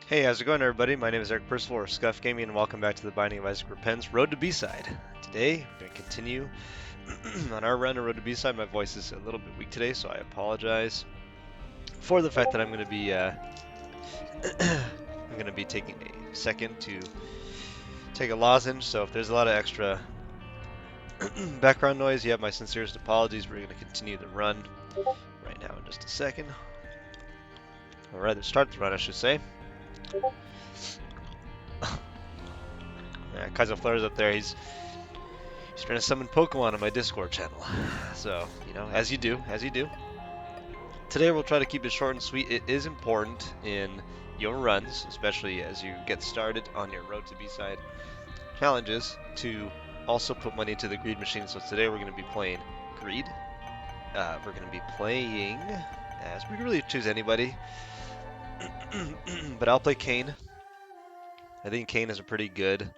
Hey, how's it going, everybody? My name is Eric Percival, or Scuffed Gaming, and welcome back to the Binding of Isaac Repent's Road to B-Side. Today, we're going to continue on our run to Road to B-Side. My voice is a little bit weak today, so I apologize for the fact that I'm going to be taking a second to take a lozenge. So if there's a lot of extra background noise, you have my sincerest apologies. We're going to continue the run right now in just a second. Or rather, start the run, I should say. Yeah, Kaiser Flare's up there. He's trying to summon Pokemon on my Discord channel. So, you know, as you do. Today we'll try to keep it short and sweet. It is important in your runs, especially as you get started on your Road to B-Side challenges, to also put money into the Greed machine. So today we're going to be playing Greed. We're going to be playing as we can really choose anybody. But I'll play Cain. I think Cain has a pretty good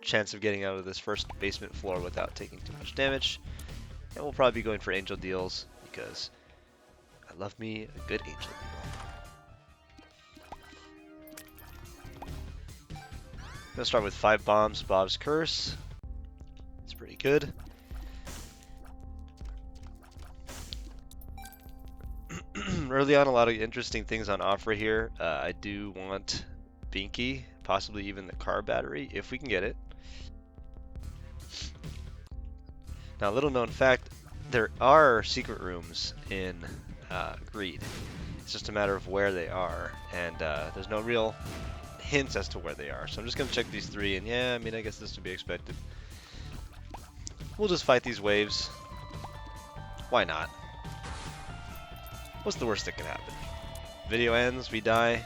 chance of getting out of this first basement floor without taking too much damage. And we'll probably be going for angel deals because I love me a good angel deal. I'm gonna start with 5 bombs, Bob's Curse. It's pretty good. Early on, a lot of interesting things on offer here. I do want Binky, possibly even the car battery, if we can get it. Now, little known fact, there are secret rooms in Greed. It's just a matter of where they are, and there's no real hints as to where they are. So I'm just going to check these 3, and yeah, I mean, I guess this would be expected. We'll just fight these waves. Why not? What's the worst that can happen? Video ends, we die.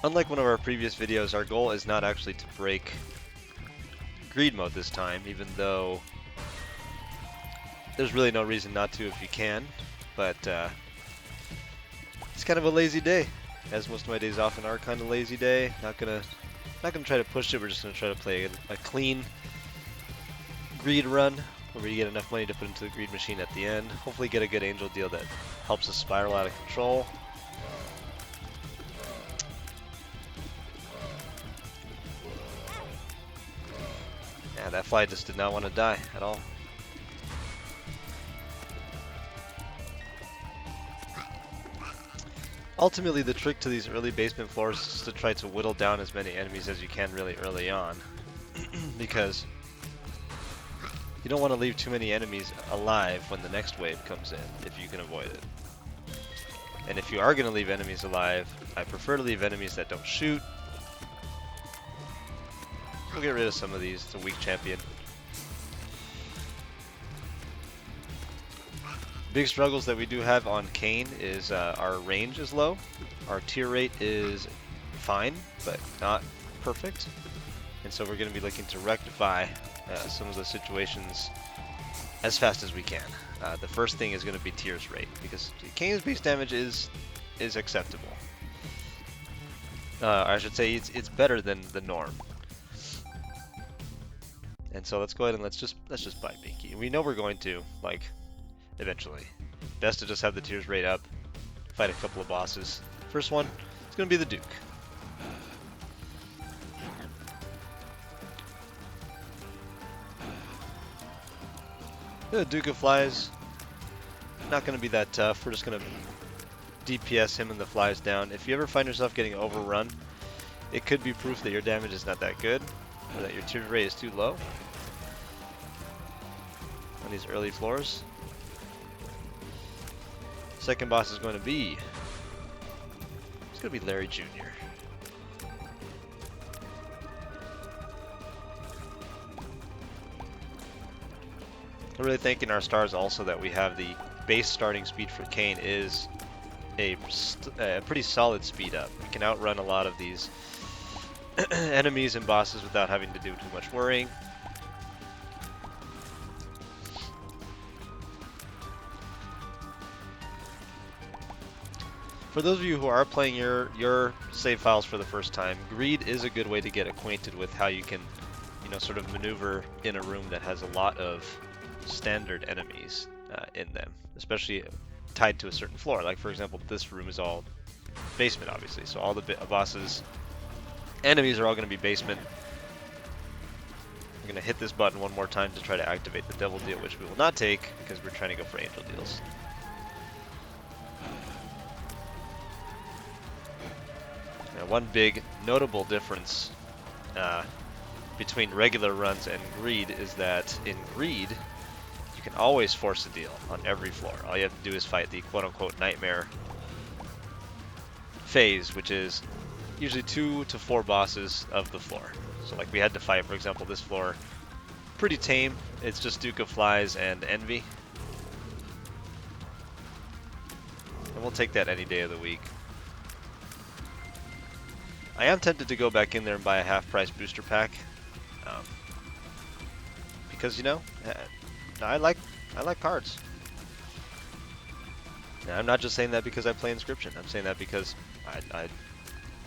Unlike one of our previous videos, our goal is not actually to break Greed Mode this time, even though there's really no reason not to if you can, but it's kind of a lazy day, as most of my days often are kind of lazy day. Not gonna try to push it, we're just gonna try to play a clean Greed run, where you get enough money to put into the Greed machine at the end, hopefully get a good angel deal that helps us spiral out of control. Yeah, that fly just did not want to die at all. Ultimately, the trick to these early basement floors is to try to whittle down as many enemies as you can really early on. Because you don't want to leave too many enemies alive when the next wave comes in, if you can avoid it. And if you are going to leave enemies alive, I prefer to leave enemies that don't shoot. We'll get rid of some of these. It's a weak champion. Big struggles that we do have on Cain is our range is low. Our tier rate is fine, but not perfect. And so we're going to be looking to rectify some of the situations as fast as we can. The first thing is going to be tier's rate, because Cain's base damage is acceptable. I should say it's better than the norm. And so let's go ahead and let's just buy Binky. We know we're going to, like, eventually. Best to just have the tiers rate up, fight a couple of bosses. First one is going to be the Duke. The Duke of Flies, not going to be that tough. We're just going to DPS him and the flies down. If you ever find yourself getting overrun, it could be proof that your damage is not that good, or that your tier rate is too low on these early floors. Second boss is going to be, it's going to be Larry Jr. I'm really thanking our stars also that we have the base starting speed for Cain is a pretty solid speed up. We can outrun a lot of these enemies and bosses without having to do too much worrying. For those of you who are playing your save files for the first time, Greed is a good way to get acquainted with how you can, you know, sort of maneuver in a room that has a lot of standard enemies. in them, especially tied to a certain floor. Like for example, this room is all basement, obviously, so all the bosses, enemies are all going to be basement. I'm going to hit this button one more time to try to activate the devil deal, which we will not take because we're trying to go for angel deals. Now, one big notable difference between regular runs and Greed is that in Greed, you can always force a deal on every floor. All you have to do is fight the quote-unquote nightmare phase, which is usually 2 to 4 bosses of the floor. So like we had to fight, for example, this floor, pretty tame. It's just Duke of Flies and Envy. And we'll take that any day of the week. I am tempted to go back in there and buy a half-price booster pack. Because, you know, I like cards. Now, I'm not just saying that because I play Inscription. I'm saying that because I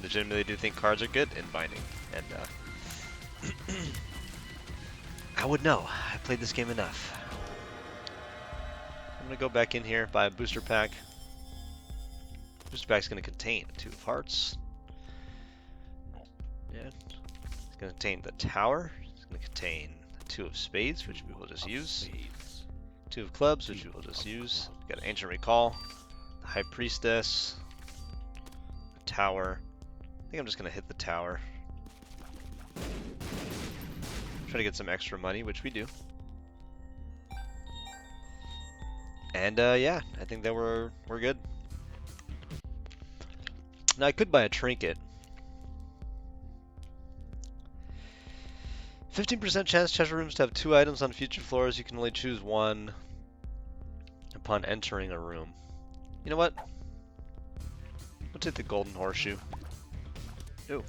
legitimately do think cards are good in Binding. And I would know. I played this game enough. I'm going to go back in here, buy a booster pack. Booster pack's going to contain 2 of Hearts. Yeah. It's going to contain the Tower. It's going to contain 2 of Spades, which we will just use. 2 of Clubs, which we will just use. We've got Ancient Recall, the High Priestess, the Tower. I think I'm just going to hit the Tower. Try to get some extra money, which we do. And yeah, I think that we're good. Now I could buy a trinket. 15% chance treasure rooms to have 2 items on future floors. You can only choose one upon entering a room. You know what? We'll take the golden horseshoe. Ooh.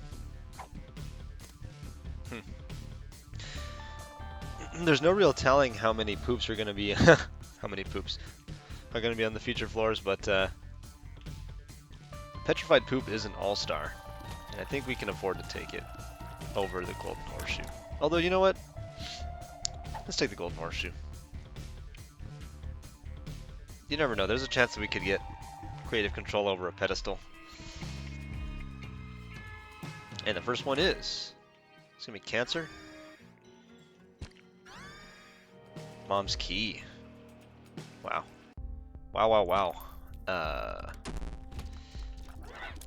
There's no real telling how many poops are going to be how many poops are going to be on the future floors, but Petrified Poop is an all-star, and I think we can afford to take it over the golden horseshoe. Although, you know what? Let's take the golden horseshoe. You never know. There's a chance that we could get creative control over a pedestal. And the first one is... It's going to be Cancer. Mom's Key. Wow. Wow.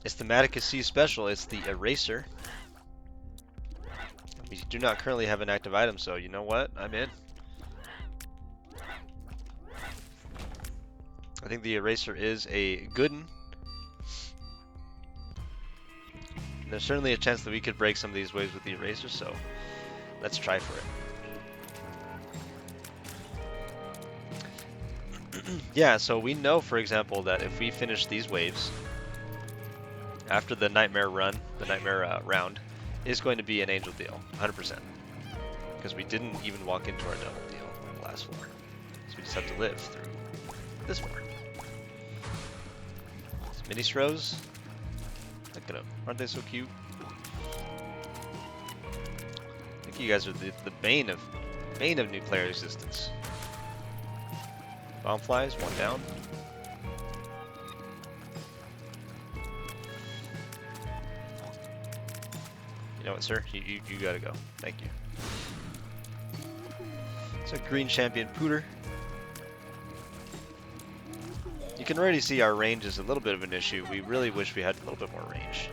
It's the Maticus C special. It's the Eraser. We do not currently have an active item, so you know what? I'm in. I think the Eraser is a good one. There's certainly a chance that we could break some of these waves with the Eraser, so let's try for it. Yeah, so we know, for example, that if we finish these waves after the Nightmare run, the Nightmare round, is going to be an angel deal, 100%. Because we didn't even walk into our devil deal on the last floor. So we just have to live through this floor. These mini Stros. Look at them. Aren't they so cute? I think you guys are the bane of new player existence. Bomb flies, 1 down. You know what, sir? You gotta go. Thank you. It's a green champion Pooter. You can already see our range is a little bit of an issue. We really wish we had a little bit more range.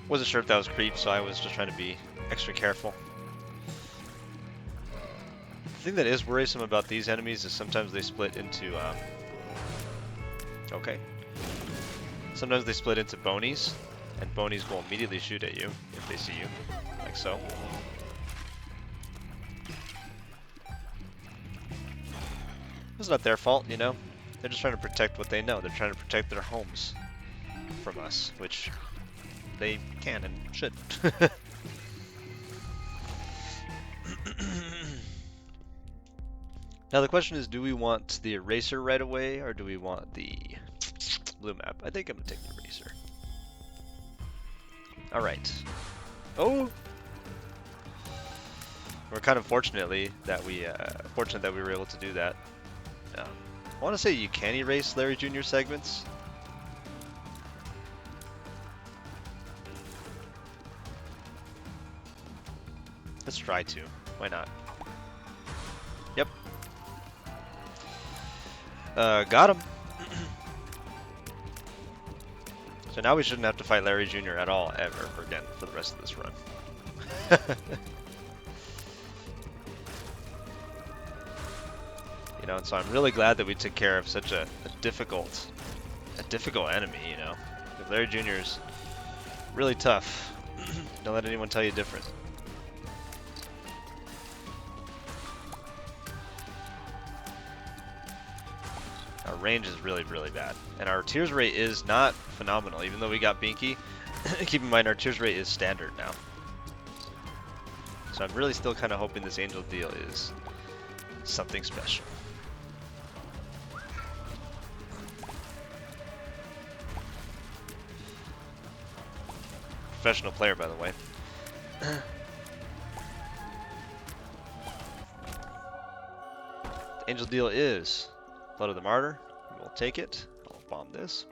Wasn't sure if that was creep, so I was just trying to be extra careful. The thing that is worrisome about these enemies is sometimes they split into okay. Sometimes they split into bonies, and bonies will immediately shoot at you if they see you, like so. It's not their fault, you know? They're just trying to protect what they know. They're trying to protect their homes from us, which they can and should. Now the question is, do we want the Eraser right away, or do we want the blue map? I think I'm gonna take the Eraser. Alright. Oh! We're kind of fortunate that we were able to do that. I want to say you can erase Larry Jr. segments. Let's try to. Why not? Yep. Got him. So now we shouldn't have to fight Larry Jr. at all, ever again, for the rest of this run. You know, and so I'm really glad that we took care of such a difficult enemy, you know. Larry Jr. is really tough. Don't let anyone tell you different. Our range is really, really bad. And our tears rate is not phenomenal, even though we got Binky. Keep in mind, our tears rate is standard now. So I'm really still kind of hoping this Angel deal is something special. Professional player, by the way. The Angel deal is Blood of the Martyr. We'll take it. I'll bomb this.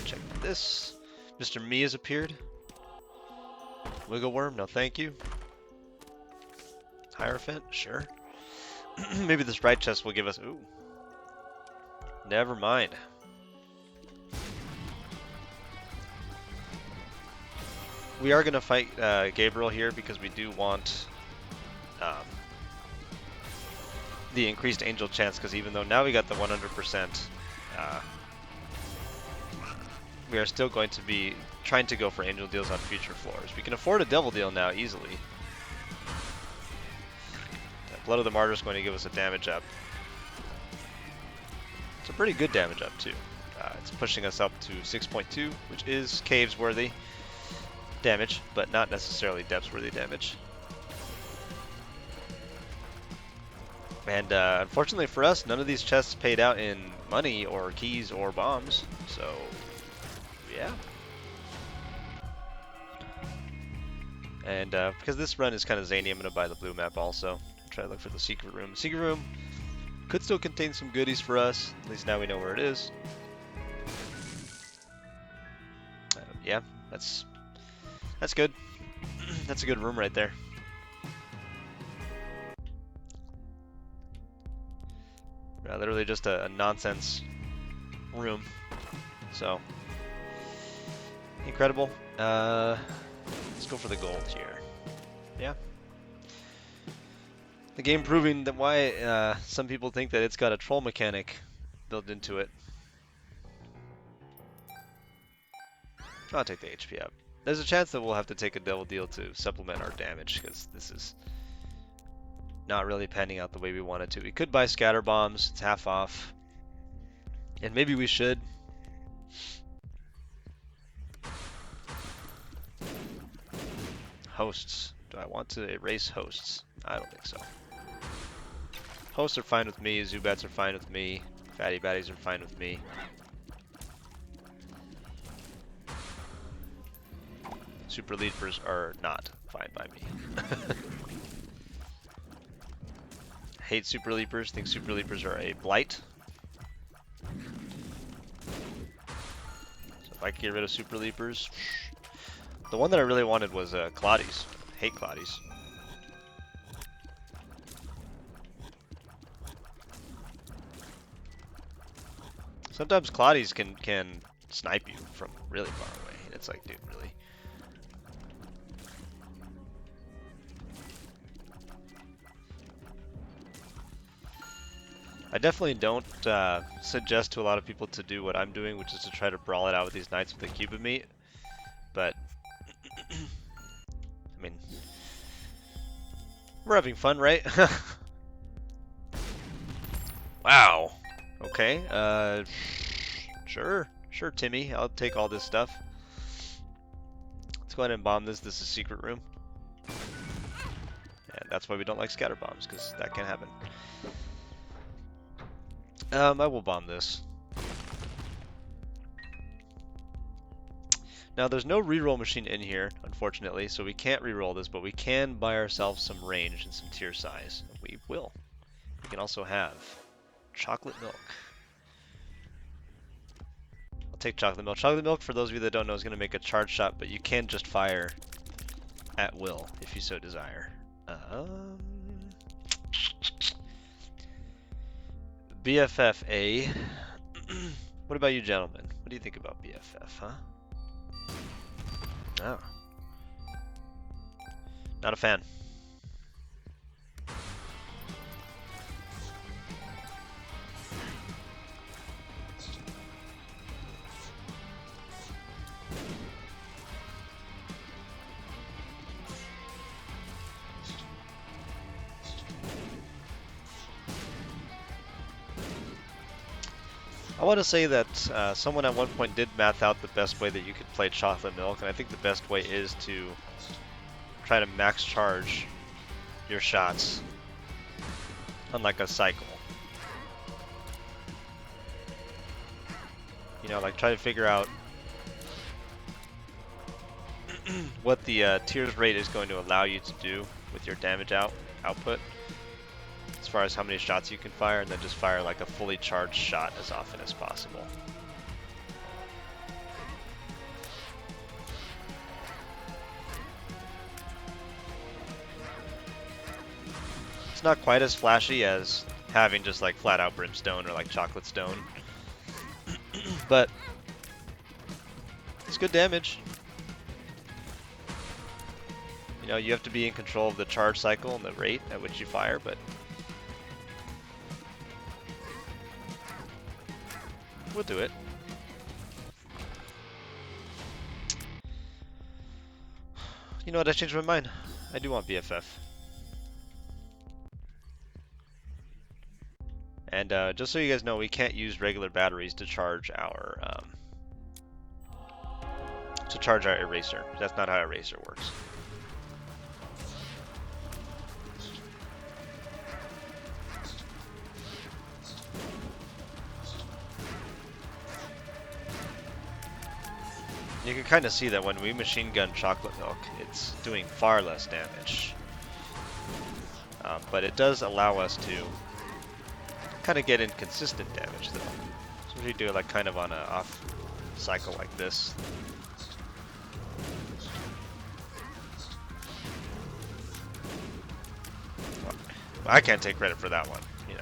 Check this. Mr. Me has appeared. Wiggle Worm, no thank you. Hierophant, sure. Maybe this right chest will give us... Ooh. Never mind. We are going to fight Gabriel here because we do want the increased Angel chance, because even though now we got the 100%, we are still going to be trying to go for Angel deals on future floors. We can afford a Devil deal now easily. Blood of the Martyr is going to give us a damage up. It's a pretty good damage up too. It's pushing us up to 6.2, which is caves worthy damage, but not necessarily depths worthy damage. And unfortunately for us, none of these chests paid out in money or keys or bombs, so yeah. And because this run is kind of zany, I'm going to buy the blue map also. Try to look for the secret room. The secret room could still contain some goodies for us. At least now we know where it is. Yeah, that's good. That's a good room right there. Literally just a nonsense room. So incredible. Let's go for the gold here. Yeah. The game proving that why some people think that it's got a troll mechanic built into it. I'll take the HP up. There's a chance that we'll have to take a devil deal to supplement our damage, because this is not really panning out the way we want it to. We could buy scatter bombs, it's half off. And maybe we should. Hosts. Do I want to erase hosts? I don't think so. Hosts are fine with me, Zubats are fine with me, Fatty Baddies are fine with me. Super Leapers are not fine by me. Hate Super Leapers, think Super Leapers are a blight. So if I could get rid of Super Leapers. The one that I really wanted was Claudies. Hate Claudies. Sometimes Claudies can snipe you from really far away. It's like, dude, really? I definitely don't suggest to a lot of people to do what I'm doing, which is to try to brawl it out with these knights with the Cuban meat. But, I mean, we're having fun, right? Wow. Okay, sure, Timmy. I'll take all this stuff. Let's go ahead and bomb this. This is secret room. And that's why we don't like scatter bombs, because that can happen. I will bomb this. Now there's no reroll machine in here, unfortunately, so we can't reroll this, but we can buy ourselves some range and some tier size. We will. We can also have chocolate milk. I'll take chocolate milk. Chocolate milk, for those of you that don't know, is going to make a charge shot, but you can just fire at will if you so desire. BFF-A. What about you, gentlemen? What do you think about BFF, huh? Oh. Not a fan. I want to say that someone at one point did math out the best way that you could play chocolate milk, and I think the best way is to try to max charge your shots on like a cycle. You know, like try to figure out what the tiers rate is going to allow you to do with your damage output, as far as how many shots you can fire, and then just fire like a fully charged shot as often as possible. It's not quite as flashy as having just like flat out brimstone or like chocolate stone, but it's good damage. You know, you have to be in control of the charge cycle and the rate at which you fire, but we'll do it. You know what? I changed my mind. I do want BFF. And just so you guys know, we can't use regular batteries to charge our eraser. That's not how eraser works. You can kind of see that when we machine gun chocolate milk, it's doing far less damage. But it does allow us to kind of get inconsistent damage though. So we do it like kind of on an off cycle like this. Well, I can't take credit for that one, you know.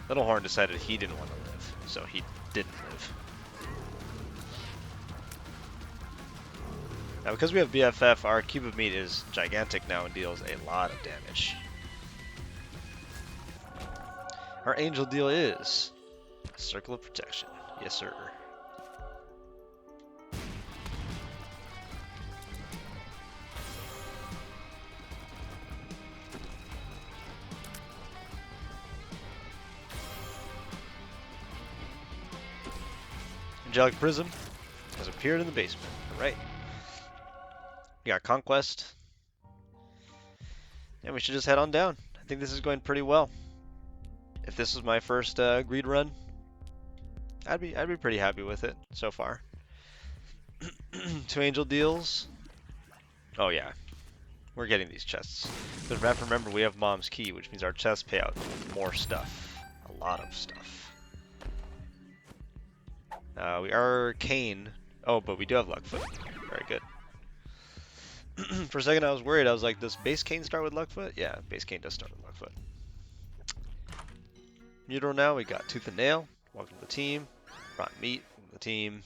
Little Horn decided he didn't want to live, so he didn't live. Now, because we have BFF, our cube of meat is gigantic now and deals a lot of damage. Our angel deal is Circle of Protection. Yes, sir. Angelic Prism has appeared in the basement. All right. We got Conquest. And we should just head on down. I think this is going pretty well. If this was my first greed run, I'd be pretty happy with it so far. 2 angel deals. Oh yeah, we're getting these chests. But remember, we have Mom's Key, which means our chests pay out more stuff, a lot of stuff. We are Cain. Oh, but we do have Luckfoot. Very good. For a second I was worried. I was like, does base Cain start with Luckfoot? Yeah, base Cain does start with Luckfoot. Neutral now, we got Tooth and Nail. Welcome to the team. Rotten Meat, welcome to the team.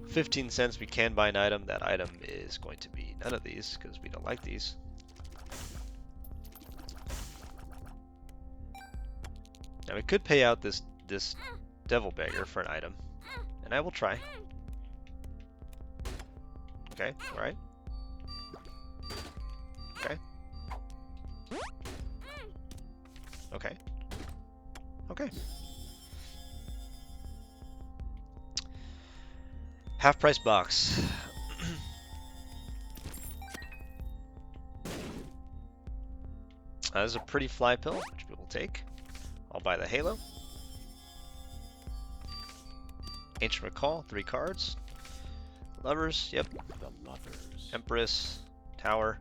15 cents, we can buy an item. That item is going to be none of these, because we don't like these. Now we could pay out this Devil Beggar for an item. And I will try. Okay, alright. Okay. Okay. Okay. Half price box. This is a pretty fly pill, which we will take. I'll buy the Halo. Ancient Recall, 3 cards. Lovers, yep. The lovers. Empress, Tower.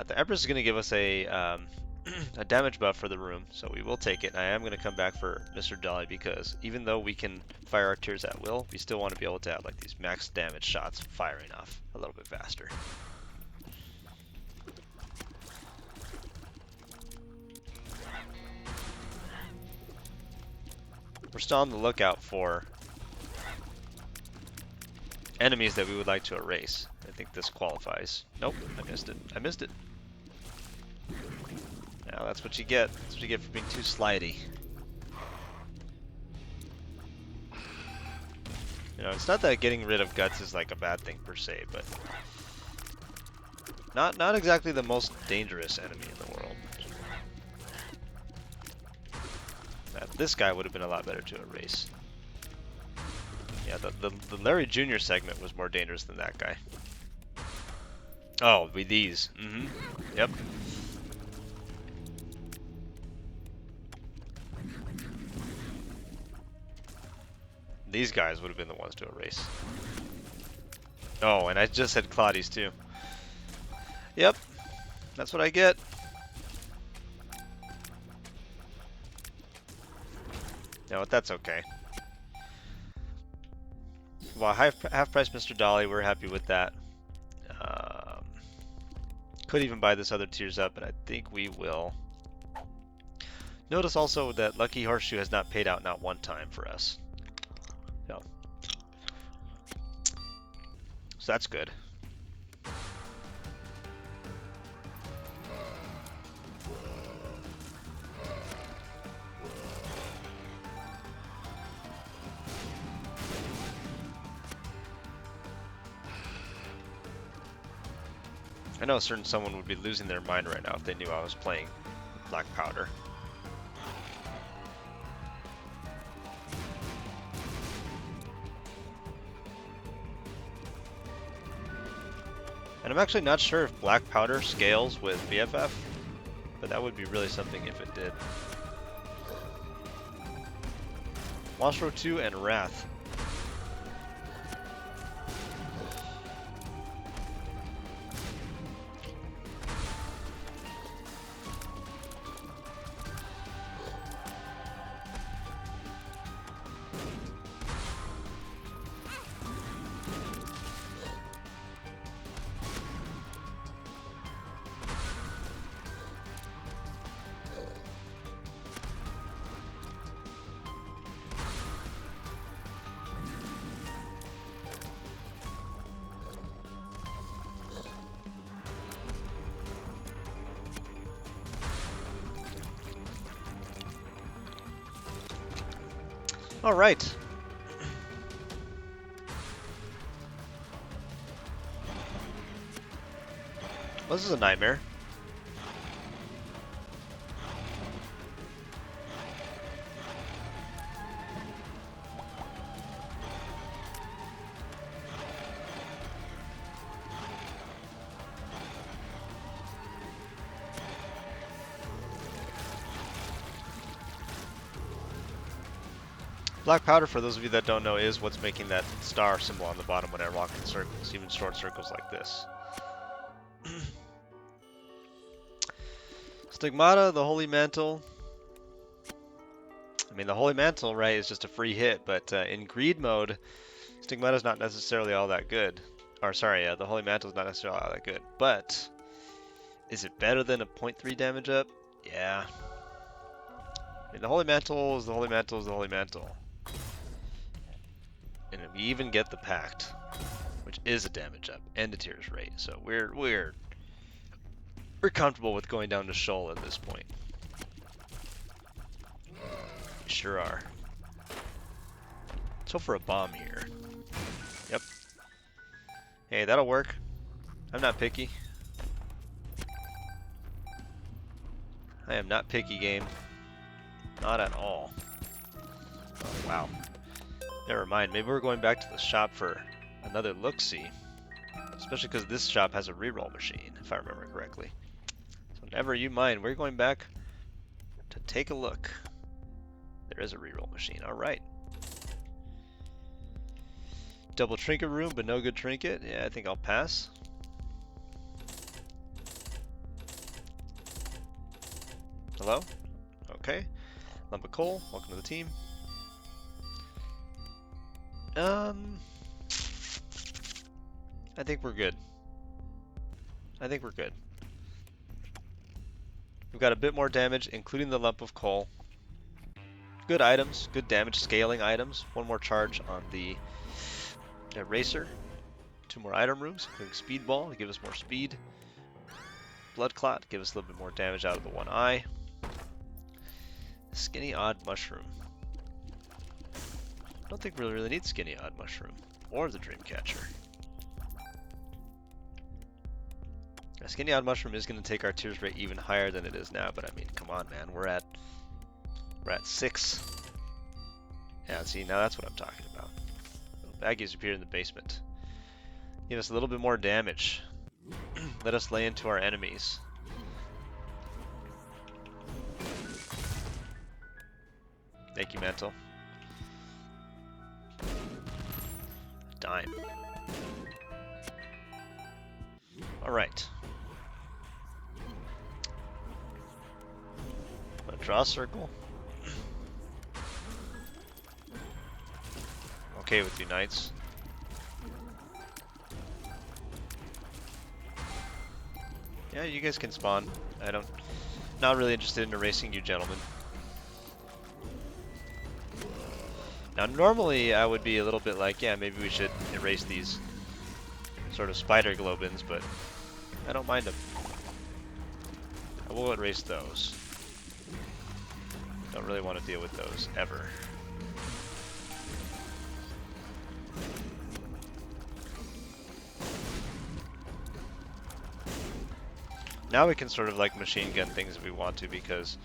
The Empress is going to give us a a damage buff for the room, so we will take it. I am going to come back for Mr. Dolly because even though we can fire our tiers at will, we still want to be able to have like these max damage shots firing off a little bit faster. We're still on the lookout for enemies that we would like to erase. I think this qualifies. Nope, I missed it. I missed it. Now that's what you get. That's what you get for being too slidey. You know, it's not that getting rid of guts is like a bad thing per se, but not exactly the most dangerous enemy in the world. This guy would have been a lot better to erase. Yeah, the Larry Jr. segment was more dangerous than that guy. Oh, with these. Yep. These guys would have been the ones to erase. Oh, and I just said Claudius too. Yep. That's what I get. No, that's okay. Well, half price Mr. Dolly, we're happy with that. Could even buy this other tiers up, but I think we will. Notice also that Lucky Horseshoe has not paid out not one time for us. So that's good. I know a certain someone would be losing their mind right now if they knew I was playing Black Powder. And I'm actually not sure if Black Powder scales with BFF, but that would be really something if it did. Washrow 2 and Wrath. All right. Well, this is a nightmare. Black powder, for those of you that don't know, is what's making that star symbol on the bottom when I walk in circles, even short circles like this. Stigmata, the Holy Mantle. I mean, the Holy Mantle, right, is just a free hit, but in Greed Mode, Stigmata is not necessarily all that good. Or, sorry, the Holy Mantle is not necessarily all that good. But, is it better than a 0.3 damage up? Yeah. I mean, the Holy Mantle is the Holy Mantle is the Holy Mantle. And we even get the Pact, which is a damage up and a tears rate. So we're comfortable with going down to Shoal at this point. We sure are. Let's hope for a bomb here. Yep. Hey, that'll work. I'm not picky. I am not picky, game. Not at all. Oh, wow. Never mind. Maybe we're going back to the shop for another look-see. Especially because this shop has a reroll machine, if I remember correctly. So never you mind. We're going back to take a look. There is a reroll machine. All right. Double trinket room, but no good trinket. Yeah, I think I'll pass. Hello? Okay. Lump of coal, welcome to the team. I think we're good. I think we're good. We've got a bit more damage, including the lump of coal. Good items, good damage scaling items. One more charge on the eraser. 2 more item rooms, including speedball to give us more speed. Blood clot, give us a little bit more damage out of the one eye. Skinny odd mushroom. I don't think we really need skinny odd mushroom or the dream catcher. A skinny odd mushroom is going to take our tears rate even higher than it is now, but I mean, come on, man, we're at 6. Yeah, see, now that's what I'm talking about. Little baggies appear in the basement. Give us a little bit more damage. Let us lay into our enemies. Thank you, Mantle. Dime. Alright. I'm gonna draw a circle. Okay with you, knights. Yeah, you guys can spawn. Not really interested in erasing you, gentlemen. Now, normally I would be a little bit like, yeah, maybe we should erase these sort of spider globins, but I don't mind them. I will erase those. Don't really want to deal with those, ever. Now we can sort of like machine gun things if we want to, because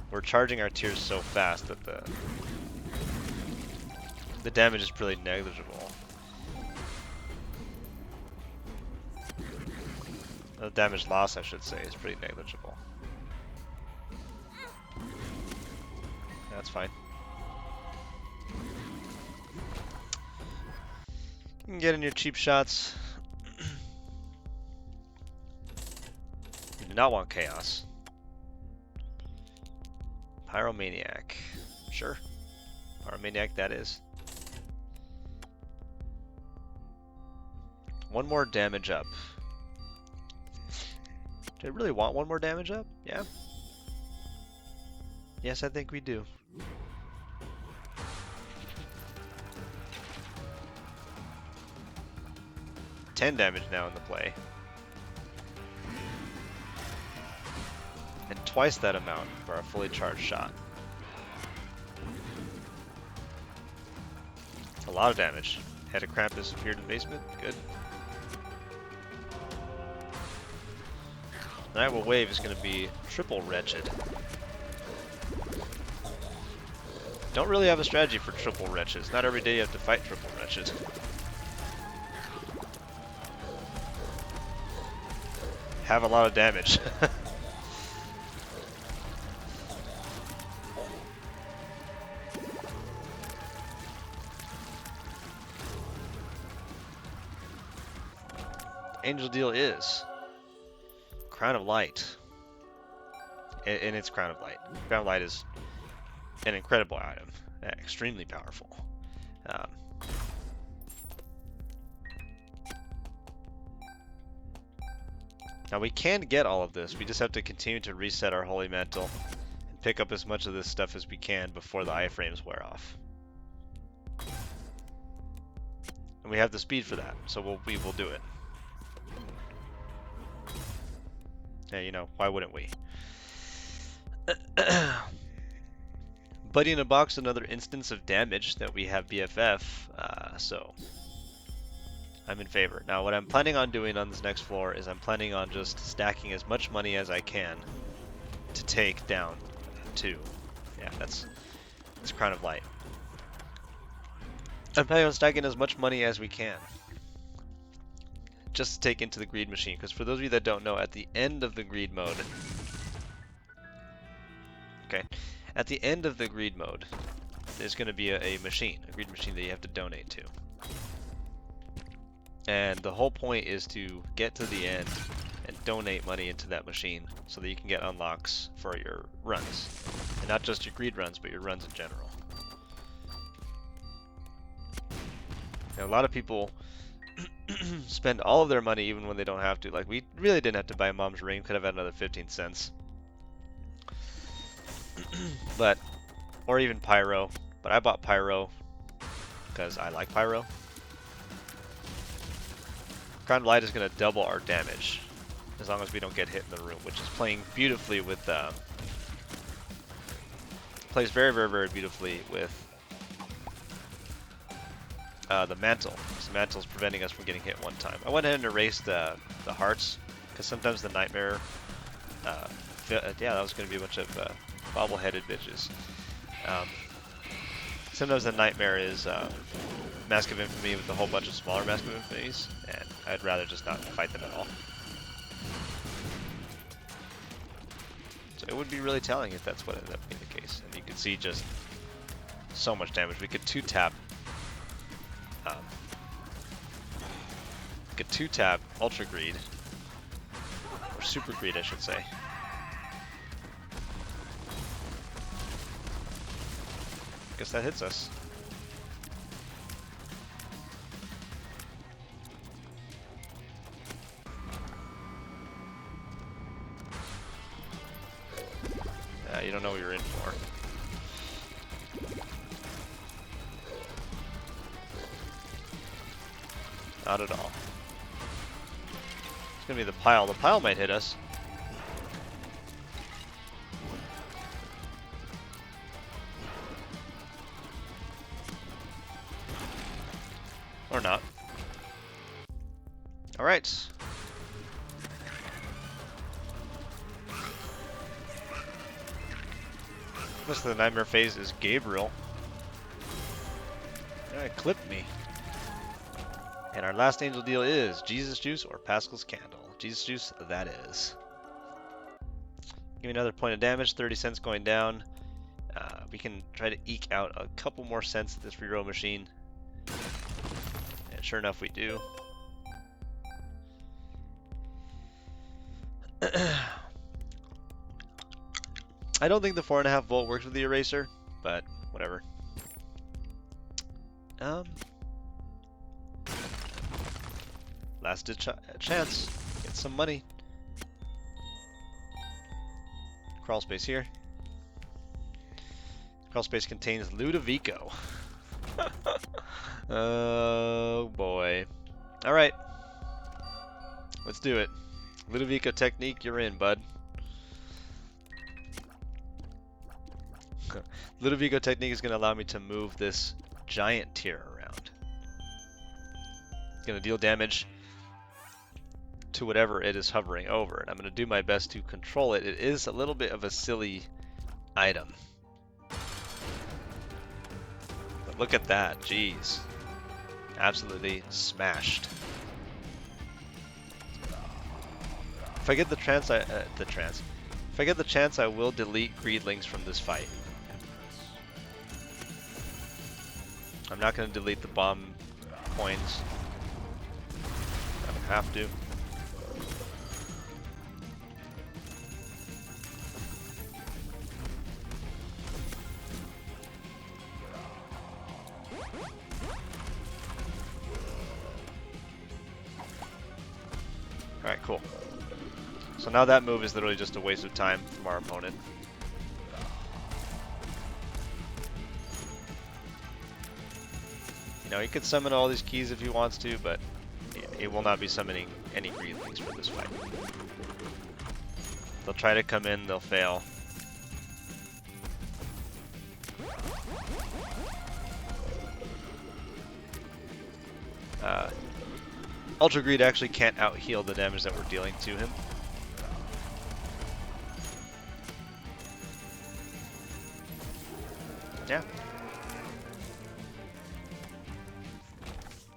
we're charging our tiers so fast that the damage is pretty negligible. The damage loss, I should say, is pretty negligible. That's fine. You can get in your cheap shots. You do not want chaos. Pyromaniac. Sure. Pyromaniac that is. One more damage up. Do I really want one more damage up? Yeah. Yes, I think we do. $10 damage now in the play. And twice that amount for a fully charged shot. A lot of damage. Head of Krampus appeared in the basement. Good. Night Will Wave is going to be triple wretched. Don't really have a strategy for triple wretches. Not every day you have to fight triple wretched. Have a lot of damage. Angel deal is Crown of Light. And it's Crown of Light. Crown of Light is an incredible item. Extremely powerful. Now we can get all of this. We just have to continue to reset our Holy Mantle and pick up as much of this stuff as we can before the iframes wear off. And we have the speed for that, so we will do it. Yeah, you know, why wouldn't we? Buddy in a Box, another instance of damage that we have BFF, so I'm in favor. Now what I'm planning on doing on this next floor is I'm planning on just stacking as much money as I can to take down 2. Yeah, that's Crown of Light. I'm planning on stacking as much money as we can just to take into the greed machine, because for those of you that don't know, at the end of the greed mode, at the end of the greed mode, there's going to be a machine, a greed machine that you have to donate to. And the whole point is to get to the end and donate money into that machine so that you can get unlocks for your runs. And not just your greed runs, but your runs in general. Now, a lot of people spend all of their money even when they don't have to. Like, we really didn't have to buy Mom's Ring, could have had another 15 cents. But, or even Pyro. But I bought Pyro because I like Pyro. Crown Light is going to double our damage as long as we don't get hit in the room, which is playing beautifully with, plays very, very, very beautifully with the Mantle. So Mantle is preventing us from getting hit one time. I went ahead and erased the hearts, because sometimes the Nightmare, yeah, that was going to be a bunch of bobble-headed bitches. Sometimes the Nightmare is Mask of Infamy with a whole bunch of smaller Mask of Infamies, and I'd rather just not fight them at all. So it would be really telling if that's what ended up being the case. And you can see just so much damage. We could two-tap Ultra Greed, or Super Greed, I should say. Guess that hits us. You don't know what you're in for. Not at all. It's gonna be the pile. The pile might hit us. Or not. Alright. Most of the Nightmare phase is Gabriel. Yeah, it clipped me. And our last angel deal is Jesus Juice or Pascal's Candle. Jesus Juice, that is. Give me another point of damage, 30 cents going down. We can try to eke out a couple more cents at this reroll machine. And sure enough, we do. I don't think the 4.5 volt works with the eraser, but whatever. Last ditch chance. Get some money. Crawl space here. Crawl space contains Ludovico. Oh boy. Alright. Let's do it. Ludovico technique, you're in, bud. Ludovico technique is going to allow me to move this giant tier around. It's going to deal damage to whatever it is hovering over, and I'm going to do my best to control it. It is a little bit of a silly item. But look at that, jeez. Absolutely smashed. If I get the chance, if I get the chance, I will delete Greedlings from this fight. I'm not going to delete the bomb coins. I don't have to. Alright, cool. So now that move is literally just a waste of time from our opponent. You know, he could summon all these keys if he wants to, but it will not be summoning any Greedlings for this fight. They'll try to come in, they'll fail. Ultra Greed actually can't out-heal the damage that we're dealing to him. Yeah.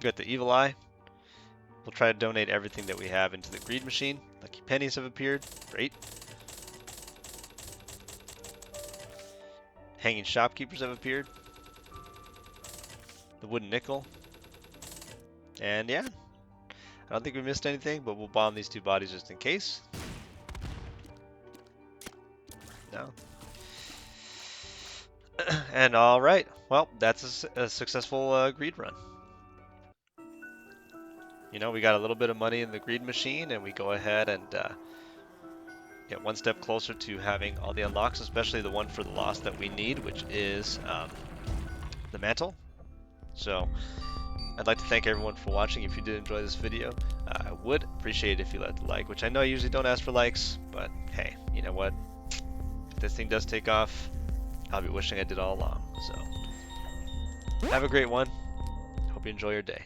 Got the Evil Eye. We'll try to donate everything that we have into the Greed Machine. Lucky pennies have appeared. Great. Hanging Shopkeepers have appeared. The Wooden Nickel. And yeah. I don't think we missed anything, but we'll bomb these two bodies just in case. No. And all right, well, that's a successful greed run. You know, we got a little bit of money in the greed machine, and we go ahead and get one step closer to having all the unlocks, especially the one for the loss that we need, which is the mantle. So I'd like to thank everyone for watching. If you did enjoy this video, I would appreciate it if you left a like, which I know I usually don't ask for likes, but hey, you know what? If this thing does take off, I'll be wishing I did all along. So have a great one. Hope you enjoy your day.